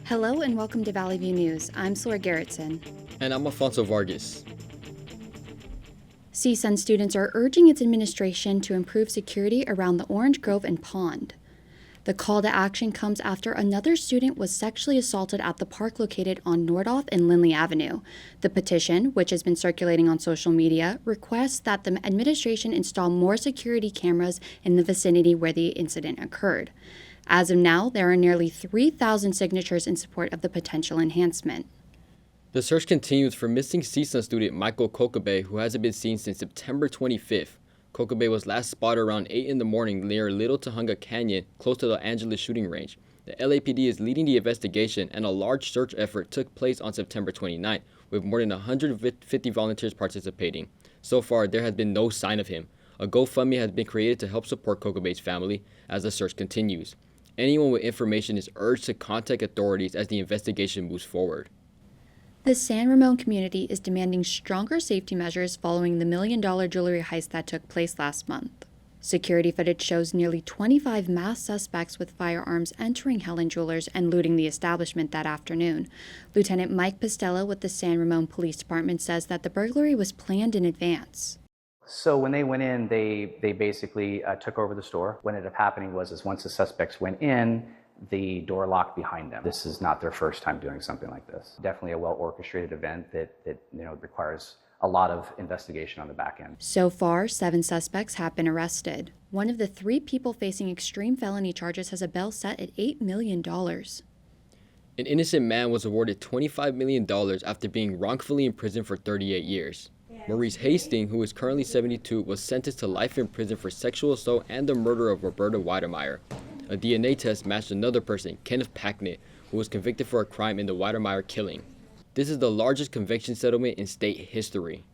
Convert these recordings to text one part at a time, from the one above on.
Hello and welcome to Valley View News. I'm Sulor Garretson. And I'm Alfonso Vargas. CSUN students are urging its administration to improve security around the Orange Grove and Pond. The call to action comes after another student was sexually assaulted at the park located on Nordhoff and Lindley Avenue. The petition, which has been circulating on social media, requests that the administration install more security cameras in the vicinity where the incident occurred. As of now, there are nearly 3,000 signatures in support of the potential enhancement. The search continues for missing CSUN student Michael Kokobe, who hasn't been seen since September 25th. Kokobe was last spotted around 8 in the morning near Little Tahunga Canyon, close to the Angeles shooting range. The LAPD is leading the investigation, and a large search effort took place on September 29th, with more than 150 volunteers participating. So far, there has been no sign of him. A GoFundMe has been created to help support Kokobe's family as the search continues. Anyone with information is urged to contact authorities as the investigation moves forward. The San Ramon community is demanding stronger safety measures following the $1 million jewelry heist that took place last month. Security footage shows nearly 25 masked suspects with firearms entering Helen Jewelers and looting the establishment that afternoon. Lieutenant Mike Pistella with the San Ramon Police Department says that the burglary was planned in advance. So when they went in, they basically took over the store. What ended up happening was once the suspects went in, the door locked behind them. This is not their first time doing something like this. Definitely a well-orchestrated event that requires a lot of investigation on the back end. So far, 7 suspects have been arrested. One of the 3 people facing extreme felony charges has a bail set at $8 million. An innocent man was awarded $25 million after being wrongfully imprisoned for 38 years. Maurice Hastings, who is currently 72, was sentenced to life in prison for sexual assault and the murder of Roberta Weidemeyer. A DNA test matched another person, Kenneth Packnett, who was convicted for a crime in the Weidemeyer killing. This is the largest conviction settlement in state history.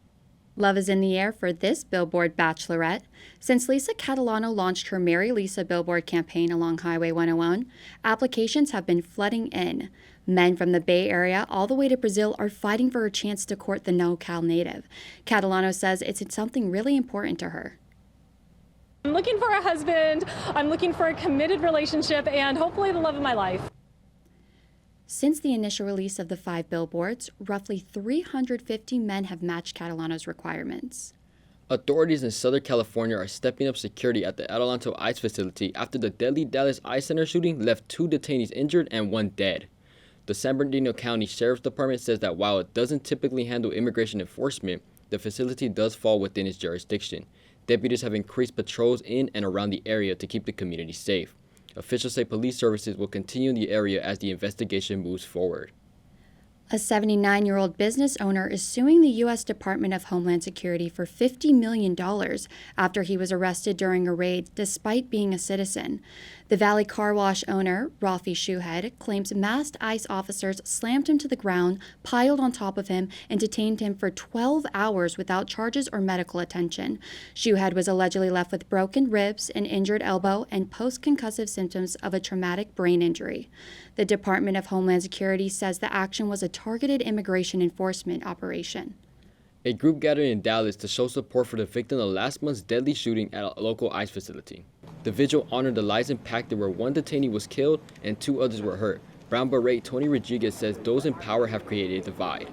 Love is in the air for this Billboard bachelorette. Since Lisa Catalano launched her Marry Lisa billboard campaign along Highway 101, applications have been flooding in. Men from the Bay Area all the way to Brazil are fighting for a chance to court the NoCal native. Catalano says it's something really important to her. I'm looking for a husband, I'm looking for a committed relationship, and hopefully the love of my life. Since the initial release of the 5 billboards, roughly 350 men have matched Catalano's requirements. Authorities in Southern California are stepping up security at the Adelanto ICE facility after the deadly Dallas ICE Center shooting left 2 detainees injured and 1 dead. The San Bernardino County Sheriff's Department says that while it doesn't typically handle immigration enforcement, the facility does fall within its jurisdiction. Deputies have increased patrols in and around the area to keep the community safe. Officials say police services will continue in the area as the investigation moves forward. A 79-year-old business owner is suing the U.S. Department of Homeland Security for $50 million after he was arrested during a raid despite being a citizen. The Valley Car Wash owner, Rafi Shoehead, claims masked ICE officers slammed him to the ground, piled on top of him, and detained him for 12 hours without charges or medical attention. Shoehead was allegedly left with broken ribs, an injured elbow, and post-concussive symptoms of a traumatic brain injury. The Department of Homeland Security says the action was a targeted immigration enforcement operation. A group gathered in Dallas to show support for the victim of last month's deadly shooting at a local ICE facility. The vigil honored the lives impacted where 1 detainee was killed and 2 others were hurt. Brown Beret Tony Rodriguez says those in power have created a divide.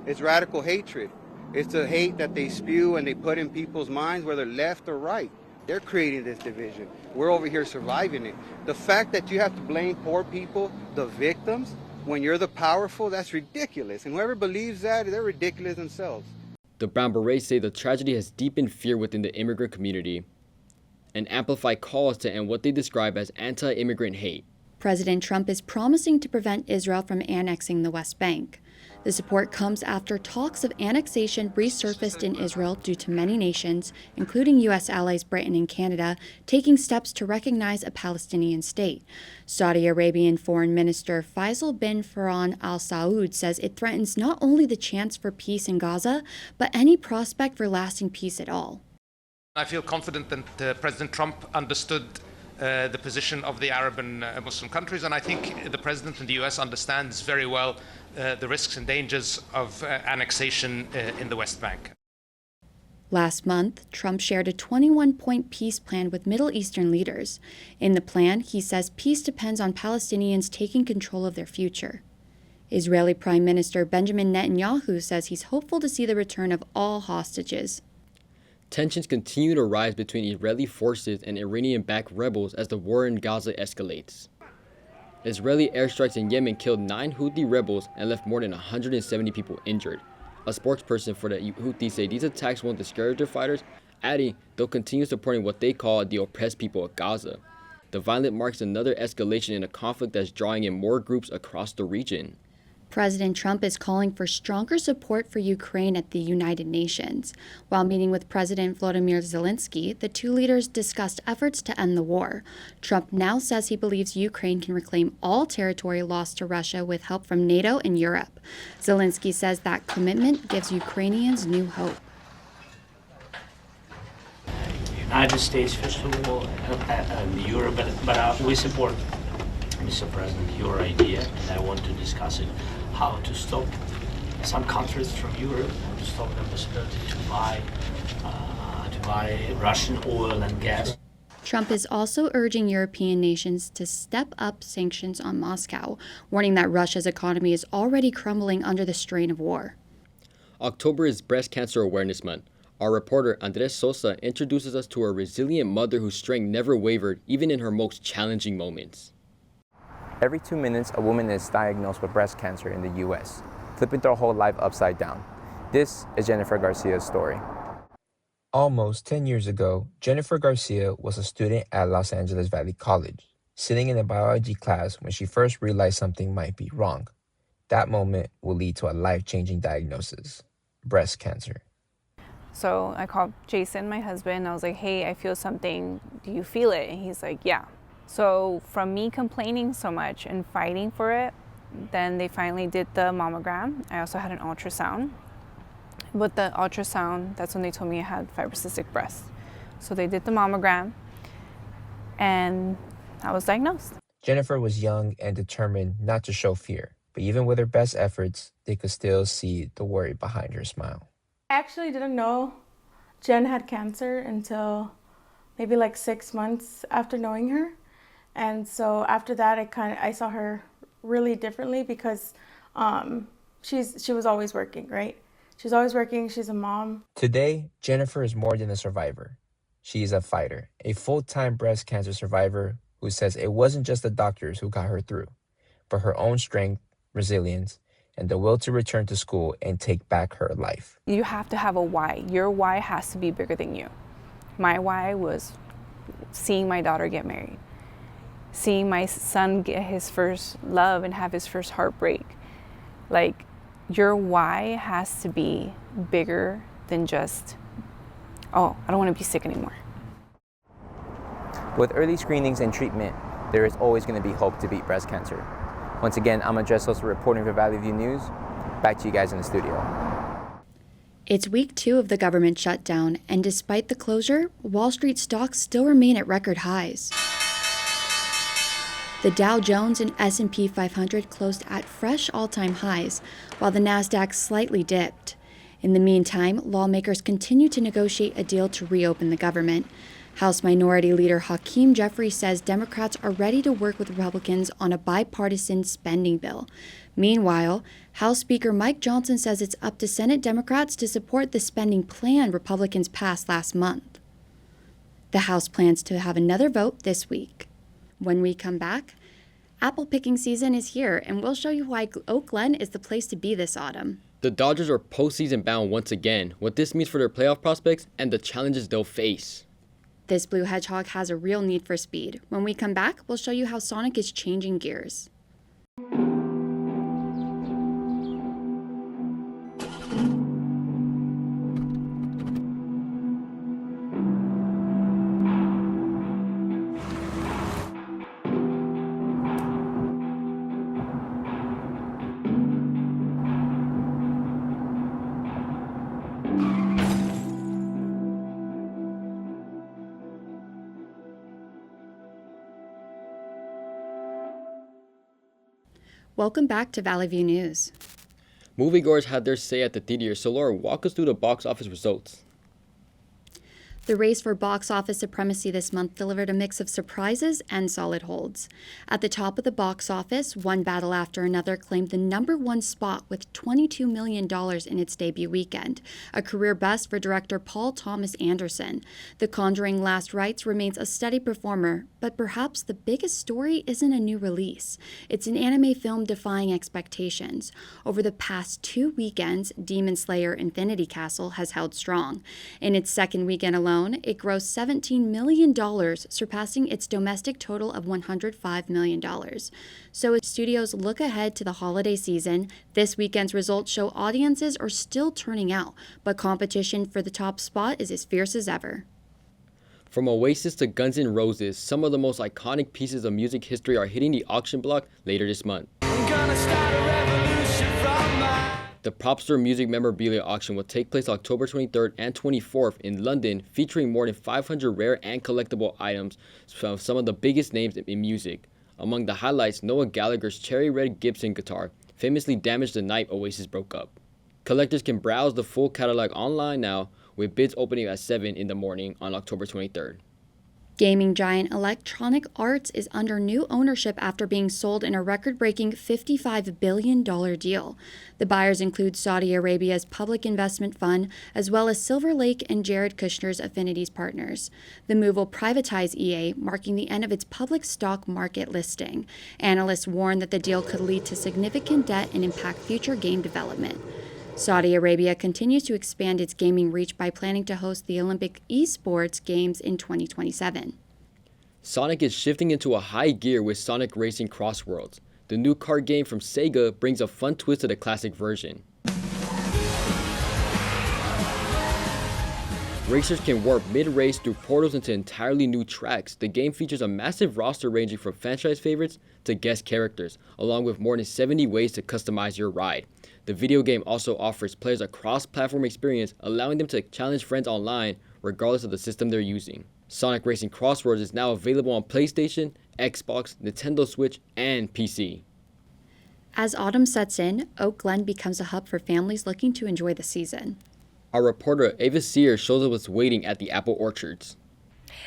It's radical hatred. It's the hate that they spew and they put in people's minds, whether left or right. They're creating this division. We're over here surviving it. The fact that you have to blame poor people, the victims, when you're the powerful, that's ridiculous. And whoever believes that, they're ridiculous themselves. The Brown Berets say the tragedy has deepened fear within the immigrant community and amplified calls to end what they describe as anti-immigrant hate. President Trump is promising to prevent Israel from annexing the West Bank. The support comes after talks of annexation resurfaced in Israel due to many nations, including U.S. allies Britain and Canada, taking steps to recognize a Palestinian state. Saudi Arabian Foreign Minister Faisal bin Farhan al Saud says it threatens not only the chance for peace in Gaza, but any prospect for lasting peace at all. I feel confident that President Trump understood the position of the Arab and Muslim countries, and I think the President in the U.S. understands very well the risks and dangers of annexation in the West Bank. Last month, Trump shared a 21-point peace plan with Middle Eastern leaders. In the plan, he says peace depends on Palestinians taking control of their future. Israeli Prime Minister Benjamin Netanyahu says he's hopeful to see the return of all hostages. Tensions continue to rise between Israeli forces and Iranian-backed rebels as the war in Gaza escalates. Israeli airstrikes in Yemen killed 9 Houthi rebels and left more than 170 people injured. A spokesperson for the Houthis said these attacks won't discourage their fighters, adding they'll continue supporting what they call the oppressed people of Gaza. The violence marks another escalation in a conflict that's drawing in more groups across the region. President Trump is calling for stronger support for Ukraine at the United Nations. While meeting with President Volodymyr Zelensky, the two leaders discussed efforts to end the war. Trump now says he believes Ukraine can reclaim all territory lost to Russia with help from NATO and Europe. Zelensky says that commitment gives Ukrainians new hope. United States, first of all, and Europe, but we support, Mr. President, your idea, and I want to discuss it, how to stop some countries from Europe, to stop the possibility to buy Russian oil and gas. Trump is also urging European nations to step up sanctions on Moscow, warning that Russia's economy is already crumbling under the strain of war. October is Breast Cancer Awareness Month. Our reporter Andres Sosa introduces us to a resilient mother whose strength never wavered, even in her most challenging moments. Every 2 minutes, a woman is diagnosed with breast cancer in the U.S., flipping their whole life upside down. This is Jennifer Garcia's story. Almost 10 years ago, Jennifer Garcia was a student at Los Angeles Valley College, sitting in a biology class when she first realized something might be wrong. That moment will lead to a life-changing diagnosis: breast cancer. So I called Jason, my husband. I was like, hey, I feel something. Do you feel it? And he's like, yeah. So from me complaining so much and fighting for it, then they finally did the mammogram. I also had an ultrasound. With the ultrasound, that's when they told me I had fibrocystic breast. So they did the mammogram, and I was diagnosed. Jennifer was young and determined not to show fear, but even with her best efforts, they could still see the worry behind her smile. I actually didn't know Jen had cancer until maybe like 6 months after knowing her. And so after that, I saw her really differently because she was always working, right? She's always working. She's a mom. Today, Jennifer is more than a survivor. She is a fighter, a full-time breast cancer survivor who says it wasn't just the doctors who got her through, but her own strength, resilience, and the will to return to school and take back her life. You have to have a why. Your why has to be bigger than you. My why was seeing my daughter get married, seeing my son get his first love and have his first heartbreak. Like, your why has to be bigger than just, oh, I don't want to be sick anymore. With early screenings and treatment, there is always going to be hope to beat breast cancer. Once again, I'm Andres Sosa reporting for Valley View News. Back to you guys in the studio. It's week 2 of the government shutdown, and despite the closure, Wall Street stocks still remain at record highs. The Dow Jones and S&P 500 closed at fresh all-time highs, while the Nasdaq slightly dipped. In the meantime, lawmakers continue to negotiate a deal to reopen the government. House Minority Leader Hakeem Jeffries says Democrats are ready to work with Republicans on a bipartisan spending bill. Meanwhile, House Speaker Mike Johnson says it's up to Senate Democrats to support the spending plan Republicans passed last month. The House plans to have another vote this week. When we come back, apple picking season is here, and we'll show you why Oak Glen is the place to be this autumn. The Dodgers are postseason bound once again, what this means for their playoff prospects and the challenges they'll face. This blue hedgehog has a real need for speed. When we come back, we'll show you how Sonic is changing gears. Welcome back to Valley View News. Moviegoers had their say at the theater. Sulor, walk us through the box office results. The race for box office supremacy this month delivered a mix of surprises and solid holds. At the top of the box office, one battle after another claimed the #1 spot with $22 million in its debut weekend, a career best for director Paul Thomas Anderson. The Conjuring Last Rites remains a steady performer, but perhaps the biggest story isn't a new release. It's an anime film defying expectations. Over the past 2 weekends, Demon Slayer Infinity Castle has held strong. In its second weekend alone, it grossed $17 million, surpassing its domestic total of $105 million. So as studios look ahead to the holiday season, this weekend's results show audiences are still turning out, but competition for the top spot is as fierce as ever. From Oasis to Guns N' Roses, some of the most iconic pieces of music history are hitting the auction block later this month. The Popstar Music Memorabilia Auction will take place October 23rd and 24th in London, featuring more than 500 rare and collectible items from some of the biggest names in music. Among the highlights, Noel Gallagher's cherry red Gibson guitar famously damaged the night Oasis broke up. Collectors can browse the full catalog online now, with bids opening at 7 in the morning on October 23rd. Gaming giant Electronic Arts is under new ownership after being sold in a record-breaking $55 billion deal. The buyers include Saudi Arabia's Public Investment Fund, as well as Silver Lake and Jared Kushner's Affinities partners. The move will privatize EA, marking the end of its public stock market listing. Analysts warn that the deal could lead to significant debt and impact future game development. Saudi Arabia continues to expand its gaming reach by planning to host the Olympic esports games in 2027. Sonic is shifting into a high gear with Sonic Racing Cross Worlds. The new card game from Sega brings a fun twist to the classic version. Racers can warp mid-race through portals into entirely new tracks. The game features a massive roster ranging from franchise favorites to guest characters, along with more than 70 ways to customize your ride. The video game also offers players a cross-platform experience, allowing them to challenge friends online regardless of the system they're using. Sonic Racing Cross Worlds is now available on PlayStation, Xbox, Nintendo Switch, and PC. As autumn sets in, Oak Glen becomes a hub for families looking to enjoy the season. Our reporter Ava Sear shows us what's waiting at the apple orchards.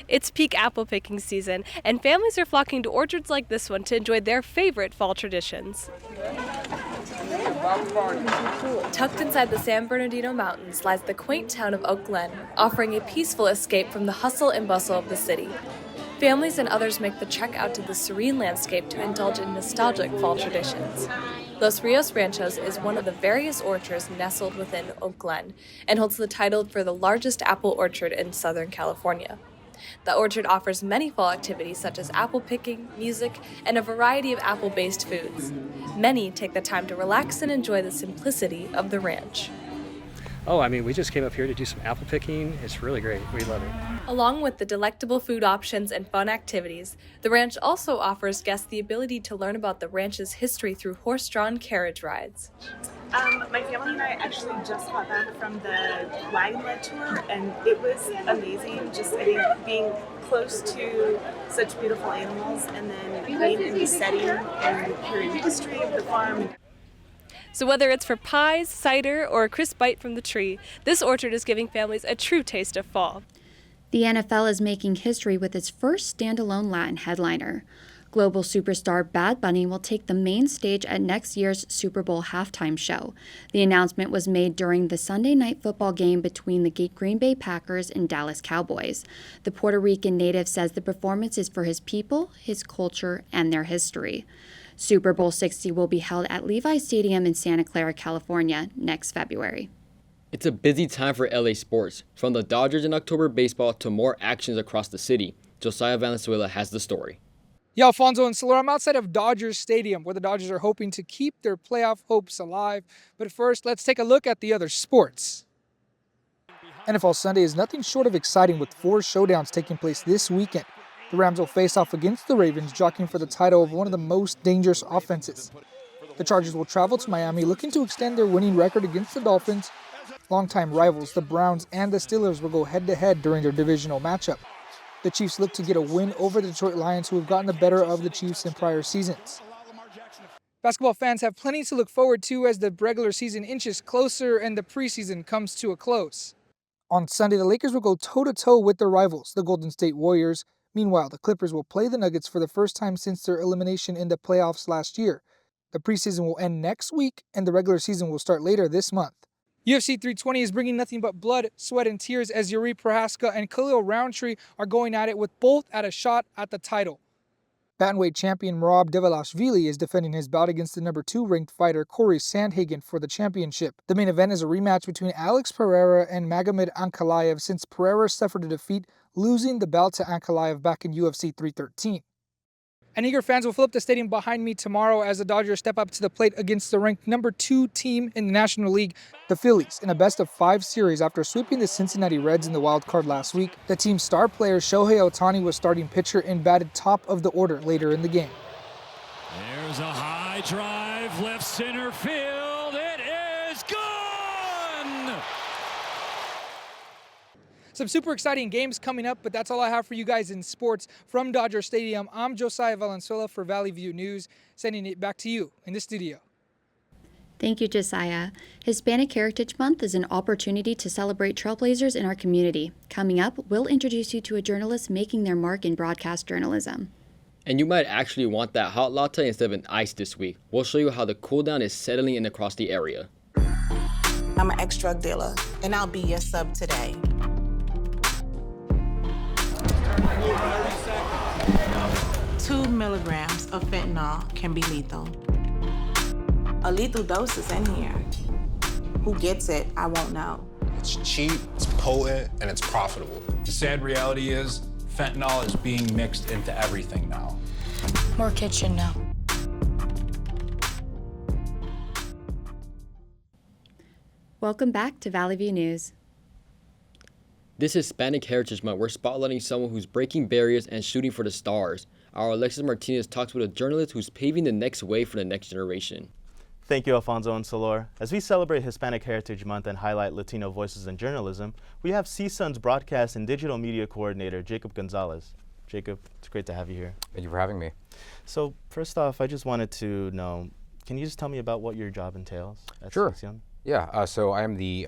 It's peak apple picking season, and families are flocking to orchards like this one to enjoy their favorite fall traditions. Tucked inside the San Bernardino Mountains lies the quaint town of Oak Glen, offering a peaceful escape from the hustle and bustle of the city. Families and others make the trek out to the serene landscape to indulge in nostalgic fall traditions. Los Rios Ranchos is one of the various orchards nestled within Oak Glen and holds the title for the largest apple orchard in Southern California. The orchard offers many fall activities such as apple picking, music, and a variety of apple-based foods. Many take the time to relax and enjoy the simplicity of the ranch. We just came up here to do some apple picking. It's really great. We love it. Along with the delectable food options and fun activities, the ranch also offers guests the ability to learn about the ranch's history through horse-drawn carriage rides. My family and I actually just got back from the wagon-led tour, and it was amazing. Being close to such beautiful animals, and then being in the setting and hearing the history of the farm. So whether it's for pies, cider, or a crisp bite from the tree, this orchard is giving families a true taste of fall. The NFL is making history with its first standalone Latin headliner. Global superstar Bad Bunny will take the main stage at next year's Super Bowl halftime show. The announcement was made during the Sunday night football game between the Green Bay Packers and Dallas Cowboys. The Puerto Rican native says the performance is for his people, his culture, and their history. Super Bowl 60 will be held at Levi Stadium in Santa Clara, California, next February. It's a busy time for LA sports. From the Dodgers in October baseball to more actions across the city, Josiah Valenzuela has the story. Yeah, Alfonso and Sulor, I'm outside of Dodgers Stadium, where the Dodgers are hoping to keep their playoff hopes alive. But first, let's take a look at the other sports. NFL Sunday is nothing short of exciting, with 4 showdowns taking place this weekend. The Rams will face off against the Ravens, jockeying for the title of one of the most dangerous offenses. The Chargers will travel to Miami, looking to extend their winning record against the Dolphins. Longtime rivals, the Browns and the Steelers, will go head-to-head during their divisional matchup. The Chiefs look to get a win over the Detroit Lions, who have gotten the better of the Chiefs in prior seasons. Basketball fans have plenty to look forward to as the regular season inches closer and the preseason comes to a close. On Sunday, the Lakers will go toe-to-toe with their rivals, the Golden State Warriors. Meanwhile, the Clippers will play the Nuggets for the first time since their elimination in the playoffs last year. The preseason will end next week, and the regular season will start later this month. UFC 320 is bringing nothing but blood, sweat, and tears as Yuri Prohaska and Khalil Roundtree are going at it with both at a shot at the title. Bantamweight champion Merab Dvalishvili is defending his bout against the number 2 ranked fighter Corey Sandhagen for the championship. The main event is a rematch between Alex Pereira and Magomed Ankalaev since Pereira suffered a defeat, losing the belt to Ankalaev back in UFC 313. And eager fans will fill up the stadium behind me tomorrow as the Dodgers step up to the plate against the ranked number 2 team in the National League, the Phillies, in a best-of-5 series after sweeping the Cincinnati Reds in the wild card last week. The team's star player Shohei Ohtani was starting pitcher and batted top of the order later in the game. There's a high drive, left center field. It is gone! Some super exciting games coming up, but that's all I have for you guys in sports. From Dodger Stadium, I'm Josiah Valenzuela for Valley View News, sending it back to you in the studio. Thank you, Josiah. Hispanic Heritage Month is an opportunity to celebrate trailblazers in our community. Coming up, we'll introduce you to a journalist making their mark in broadcast journalism. And you might actually want that hot latte instead of an ice this week. We'll show you how the cool down is settling in across the area. I'm an ex-drug dealer, and I'll be your sub today. 2 milligrams of fentanyl can be lethal. A lethal dose is in here. Who gets it, I won't know. It's cheap, it's potent, and it's profitable. The sad reality is, fentanyl is being mixed into everything now. More kids should know. Welcome back to Valley View News. This Hispanic Heritage Month, we're spotlighting someone who's breaking barriers and shooting for the stars. Our Alexis Martinez talks with a journalist who's paving the next way for the next generation. Thank you, Alfonso and Sulor. As we celebrate Hispanic Heritage Month and highlight Latino voices in journalism, we have CSUN's broadcast and digital media coordinator, Jacob Gonzalez. Jacob, it's great to have you here. Thank you for having me. So first off, I just wanted to know, can you just tell me about what your job entails at CSUN? Yeah, so I'm the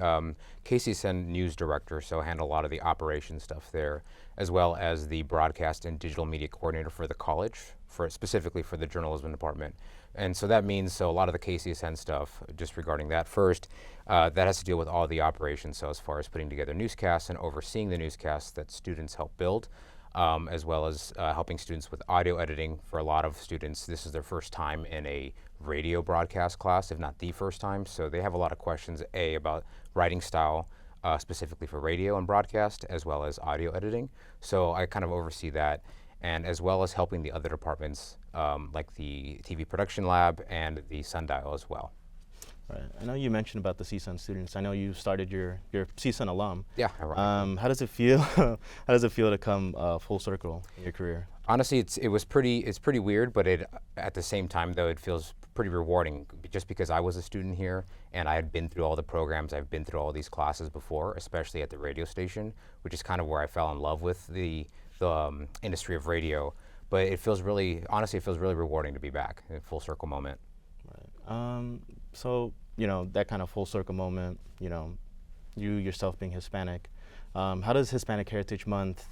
CSUN news director, so I handle a lot of the operation stuff there, as well as the broadcast and digital media coordinator for the college, specifically for the journalism department. And so that means, a lot of the CSUN stuff, just regarding that first, that has to deal with all the operations, so as far as putting together newscasts and overseeing the newscasts that students help build, as well as helping students with audio editing. For a lot of students, this is their first time in a radio broadcast class, if not the first time. So they have a lot of questions, about writing style, specifically for radio and broadcast, as well as audio editing. So I kind of oversee that, and as well as helping the other departments, like the TV production lab and the Sundial as well. Right. I know you mentioned about the CSUN students. I know you started your CSUN alum. Yeah. How does it feel? How does it feel to come full circle in your career? Honestly, it's pretty weird, but at the same time though, it feels pretty rewarding, just because I was a student here and I had been through all the programs, I've been through all these classes before, especially at the radio station, which is kind of where I fell in love with the industry of radio. But it feels really rewarding to be back in a full circle moment. Right. So, that kind of full circle moment, you yourself being Hispanic, how does Hispanic Heritage Month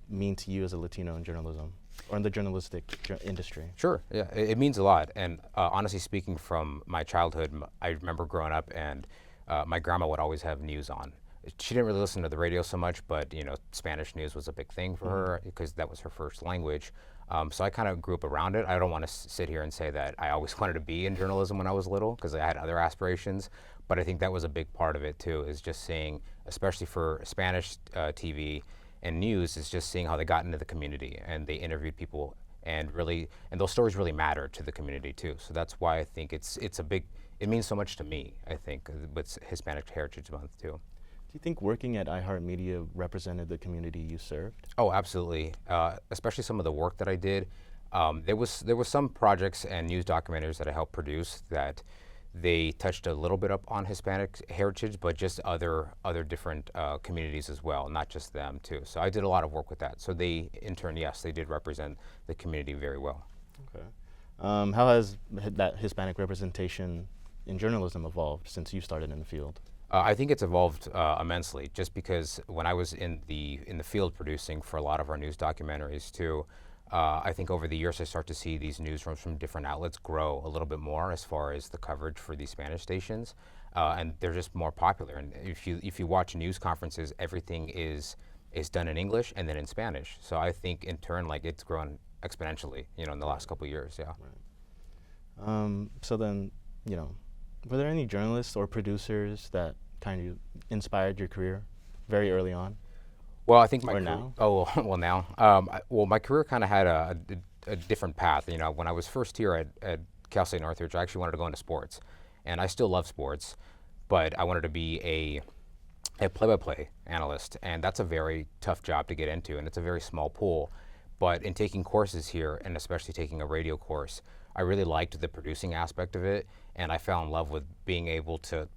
mean to you as a Latino in journalism or in the journalistic industry? Sure, yeah, it means a lot. And honestly speaking, from my childhood, I remember growing up and my grandma would always have news on. She didn't really listen to the radio so much, but Spanish news was a big thing for her because that was her first language. So I kind of grew up around it. I don't want to sit here and say that I always wanted to be in journalism when I was little, because I had other aspirations, but I think that was a big part of it too, is just seeing, especially for Spanish TV and news, is just seeing how they got into the community and they interviewed people, and those stories really matter to the community too. So that's why I think it means so much to me, I think, with Hispanic Heritage Month too. Do you think working at iHeartMedia represented the community you served? Oh, absolutely. Especially some of the work that I did. There was some projects and news documentaries that I helped produce that they touched a little bit up on Hispanic heritage, but just other different communities as well, not just them too. So I did a lot of work with that. So they, in turn, yes, they did represent the community very well. Okay. How has that Hispanic representation in journalism evolved since you started in the field? I think it's evolved immensely, just because when I was in the field producing for a lot of our news documentaries too, I think over the years I start to see these newsrooms from different outlets grow a little bit more as far as the coverage for these Spanish stations, and they're just more popular. And if you watch news conferences, everything is done in English and then in Spanish. So I think in turn, like, it's grown exponentially, in the last couple of years. Yeah. Right. So then, were there any journalists or producers that kind of inspired your career very early on? Well, I think now? Well, my career kind of had a different path. When I was first here at Cal State Northridge, I actually wanted to go into sports, and I still love sports, but I wanted to be a play-by-play analyst, and that's a very tough job to get into, and it's a very small pool. But in taking courses here, and especially taking a radio course, I really liked the producing aspect of it, and I fell in love with being able to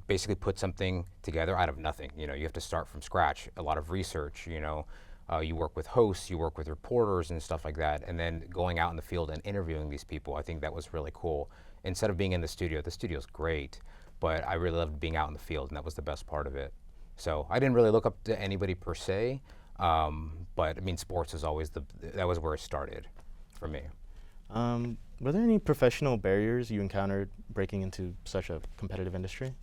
basically put something together out of nothing. You have to start from scratch, a lot of research, you work with hosts, you work with reporters and stuff like that, and then going out in the field and interviewing these people, I think that was really cool. Instead of being in the studio's great, but I really loved being out in the field, and that was the best part of it. So I didn't really look up to anybody per se, but I mean, sports was always that was where it started for me. Were there any professional barriers you encountered breaking into such a competitive industry?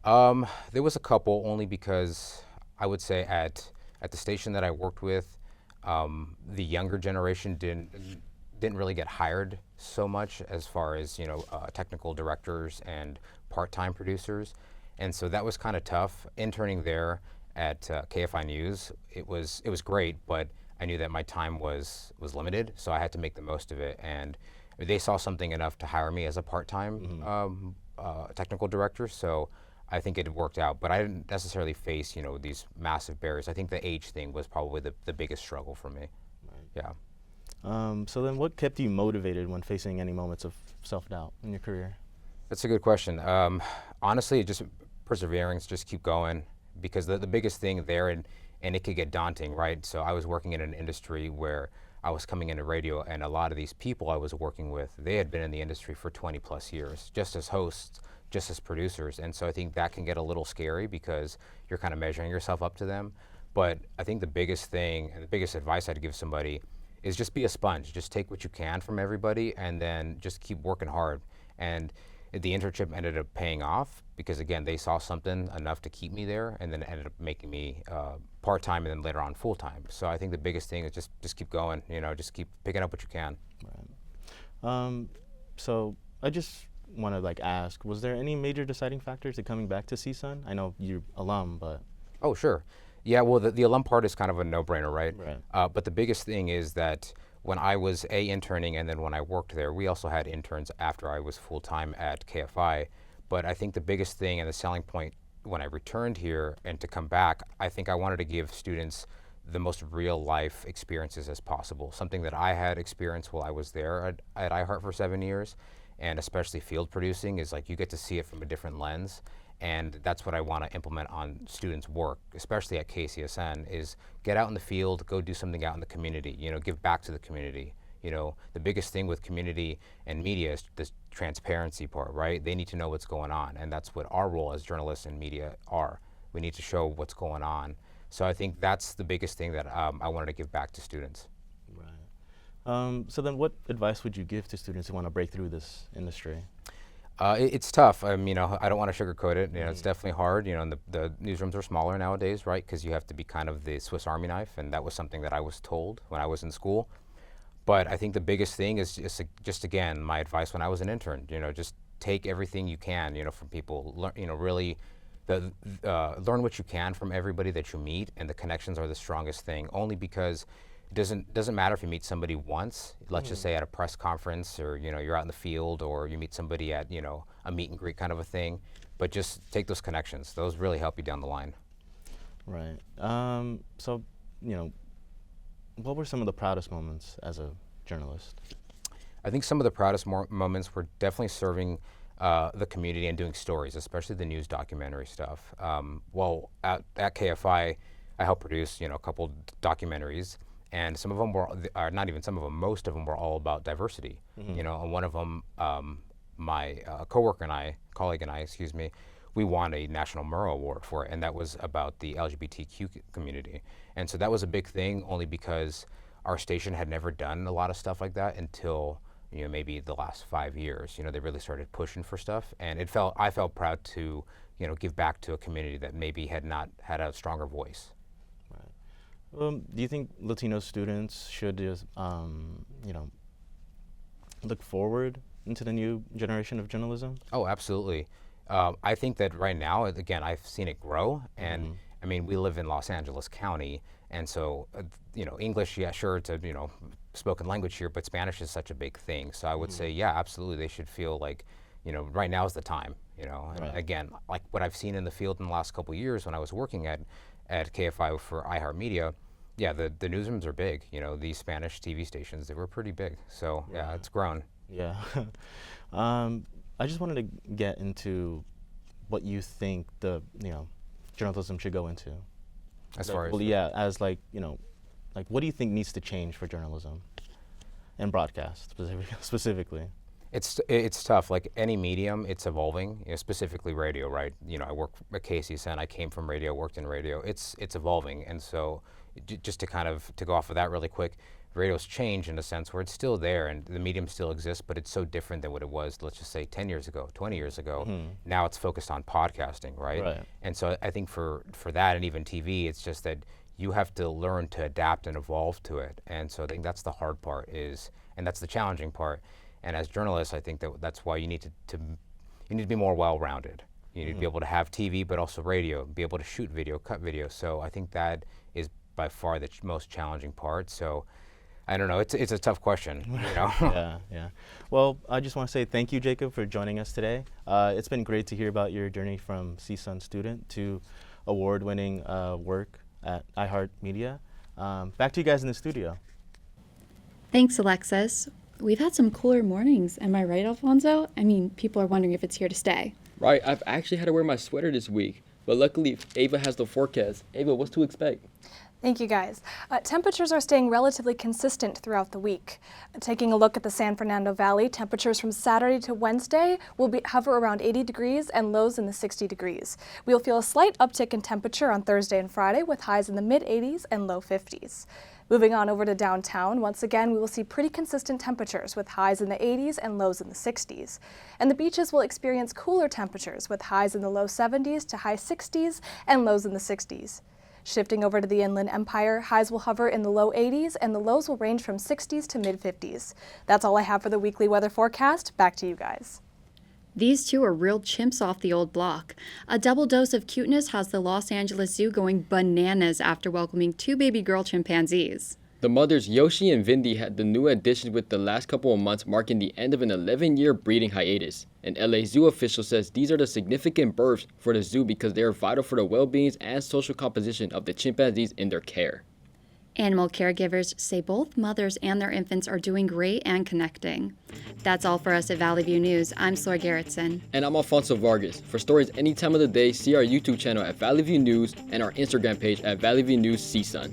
There was a couple, only because I would say at the station that I worked with, the younger generation didn't really get hired so much as far as technical directors and part-time producers, and so that was kind of tough. Interning there at KFI News, it was great, but I knew that my time was limited, so I had to make the most of it. And they saw something enough to hire me as a part-time technical director, so I think it worked out. But I didn't necessarily face these massive barriers. I think the age thing was probably the biggest struggle for me. Right. Yeah. So then, what kept you motivated when facing any moments of self-doubt in your career? That's a good question. Honestly, just perseverance, just keep going, because the biggest thing there, and it could get daunting, right? So I was working in an industry where I was coming into radio, and a lot of these people I was working with, they had been in the industry for 20 plus years, just as hosts, just as producers. And so I think that can get a little scary because you're kind of measuring yourself up to them. But I think the biggest thing and the biggest advice I'd give somebody is just be a sponge. Just take what you can from everybody and then just keep working hard. And the internship ended up paying off because, again, they saw something enough to keep me there, and then ended up making me part-time and then later on full-time. So I think the biggest thing is just keep going, just keep picking up what you can. Right. So I just want to ask, was there any major deciding factors to coming back to CSUN? I know you're alum, but... Oh, sure. Yeah, well, the alum part is kind of a no-brainer, right? Right. But the biggest thing is that when I was interning and then when I worked there, we also had interns after I was full-time at KFI. But I think the biggest thing and the selling point when I returned here and to come back, I think I wanted to give students the most real-life experiences as possible, something that I had experienced while I was there at iHeart for 7 years, and especially field producing is you get to see it from a different lens. And that's what I want to implement on students' work, especially at KCSN, is get out in the field, go do something out in the community, give back to the community. The biggest thing with community and media is this transparency part, right? They need to know what's going on, and that's what our role as journalists and media are. We need to show what's going on. So I think that's the biggest thing that I wanted to give back to students. Right. So then what advice would you give to students who want to break through this industry? It's tough. I don't want to sugarcoat it. It's definitely hard. And the newsrooms are smaller nowadays, right? Because you have to be kind of the Swiss Army knife, and that was something that I was told when I was in school. But I think the biggest thing is just again, my advice when I was an intern. Just take everything you can, from people. Really, learn what you can from everybody that you meet, and the connections are the strongest thing. Only because it doesn't matter if you meet somebody once, let's just say at a press conference, or you're out in the field, or you meet somebody at a meet and greet kind of a thing, but just take those connections. Those really help you down the line. Right. So what were some of the proudest moments as a journalist? I think some of the proudest moments were definitely serving the community and doing stories, especially the news documentary stuff. Well, at KFI, I helped produce a couple documentaries. And some of them were, not even some of them, most of them were all about diversity. And one of them, my colleague and I, we won a National Murrow Award for it, and that was about the LGBTQ community. And so that was a big thing, only because our station had never done a lot of stuff like that until maybe the last 5 years. They really started pushing for stuff, and I felt proud to give back to a community that maybe had not had a stronger voice. Do you think Latino students should just, look forward into the new generation of journalism? Oh, absolutely. I think that right now, again, I've seen it grow, and I mean, we live in Los Angeles County, and so, English, yeah, sure, it's a, spoken language here, but Spanish is such a big thing. So I would say, yeah, absolutely, they should feel like, right now is the time, And again, like what I've seen in the field in the last couple of years when I was working at KFI for iHeartMedia, yeah, the newsrooms are big. These Spanish TV stations, they were pretty big. So yeah, it's grown. Yeah. I just wanted to get into what you think the journalism should go into. As far as what do you think needs to change for journalism and broadcast specifically? It's tough. Like any medium, it's evolving. Specifically radio, right? I work at CSUN. I came from radio, worked in radio. It's evolving, and so just to go off of that really quick, radio's changed in a sense where it's still there and the medium still exists, but it's so different than what it was, let's just say 10 years ago, 20 years ago. Now it's focused on podcasting, right? And so I think for that and even TV, it's just that you have to learn to adapt and evolve to it. And so I think that's the hard part and that's the challenging part. And as journalists, I think that's why you need to be more well-rounded. You need to be able to have TV, but also radio, be able to shoot video, cut video. So I think that is by far the most challenging part. So I don't know. It's a tough question. Yeah. Well, I just want to say thank you, Jacob, for joining us today. It's been great to hear about your journey from CSUN student to award-winning work at iHeartMedia. Back to you guys in the studio. Thanks, Alexis. We've had some cooler mornings. Am I right, Alfonso? I mean, people are wondering if it's here to stay. Right. I've actually had to wear my sweater this week. But luckily, Ava has the forecast. Ava, what's to expect? Thank you, guys. Temperatures are staying relatively consistent throughout the week. Taking a look at the San Fernando Valley, temperatures from Saturday to Wednesday will hover around 80 degrees and lows in the 60 degrees. We'll feel a slight uptick in temperature on Thursday and Friday with highs in the mid-80s and low 50s. Moving on over to downtown, once again, we will see pretty consistent temperatures with highs in the 80s and lows in the 60s. And the beaches will experience cooler temperatures with highs in the low 70s to high 60s and lows in the 60s. Shifting over to the Inland Empire, highs will hover in the low 80s and the lows will range from 60s to mid-50s. That's all I have for the weekly weather forecast. Back to you guys. These two are real chimps off the old block. A double dose of cuteness has the Los Angeles Zoo going bananas after welcoming two baby girl chimpanzees. The mothers Yoshi and Vindy had the new additions with the last couple of months marking the end of an 11-year breeding hiatus. An LA Zoo official says these are the significant births for the zoo because they are vital for the well-being and social composition of the chimpanzees in their care. Animal caregivers say both mothers and their infants are doing great and connecting. That's all for us at Valley View News. I'm Sulor Garretson. And I'm Alfonso Vargas. For stories any time of the day, see our YouTube channel at Valley View News and our Instagram page at Valley View News CSUN.